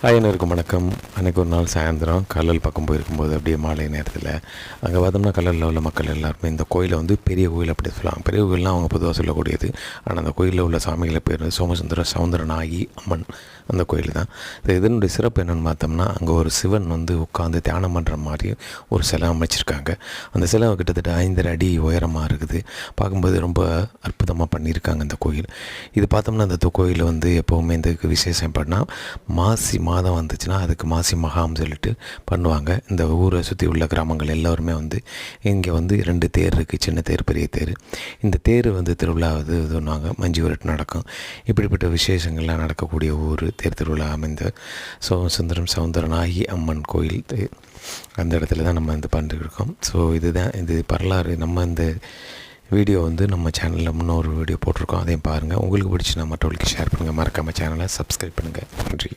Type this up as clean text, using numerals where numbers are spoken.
அனைவருக்கும் வணக்கம். அன்றைக்கி ஒரு நாள் சாயந்தரம் கல்லல் பக்கம் போயிருக்கும்போது அப்படியே மாலை நேரத்தில் அங்கே பார்த்தோம்னா கல்லலில் உள்ள மக்கள் எல்லாருமே இந்த கோயிலை வந்து பெரிய கோயில் அப்படி சொல்லுவாங்க. பெரிய கோயில்னால் அவங்க பொதுவாக சொல்லக்கூடியது. ஆனால் அந்த கோயிலில் உள்ள சாமிகளை பேர் சோமசுந்தர சௌந்தரநாயகி அம்மன் அந்த கோயில் தான். இதனுடைய சிறப்பு என்னென்னு பார்த்தோம்னா அங்கே ஒரு சிவன் வந்து உட்காந்து தியானம் பண்ணுற மாதிரி ஒரு சிலை அமைச்சிருக்காங்க. அந்த சிலை கிட்டத்தட்ட 5.5 அடி உயரமாக இருக்குது. பார்க்கும்போது ரொம்ப அற்புதமாக பண்ணியிருக்காங்க இந்த கோயில். இது பார்த்தோம்னா அந்த கோயில் வந்து எப்போவுமே இந்த விசேஷம் பண்ணால் மாசி மாதம் வந்துச்சுன்னா அதுக்கு மாசி மகாம் சொல்லிட்டு பண்ணுவாங்க. இந்த ஊரை சுற்றி உள்ள கிராமங்கள் எல்லோருமே வந்து இங்கே வந்து 2 தேர் இருக்குது, சின்ன தேர் பெரிய தேர். இந்த தேர் வந்து திருவிழா இது சொன்னாங்க, மஞ்சு விரட்டு நடக்கும். இப்படிப்பட்ட விசேஷங்கள்லாம் நடக்கக்கூடிய ஊர் தேர் திருவிழா அமைந்த சோமசுந்தரம் சௌந்தரநாயகி அம்மன் கோயில். அந்த இடத்துல தான் நம்ம வந்து பண்ணிருக்கோம். ஸோ இதுதான் இது வரலாறு. நம்ம இந்த வீடியோ வந்து நம்ம சேனலில் முன்னொரு வீடியோ போட்டிருக்கோம், அதையும் பாருங்கள். உங்களுக்கு பிடிச்சி நான் மற்றவங்களுக்கு ஷேர் பண்ணுங்கள். மறக்காமல் சேனலை சப்ஸ்கிரைப் பண்ணுங்கள். நன்றி.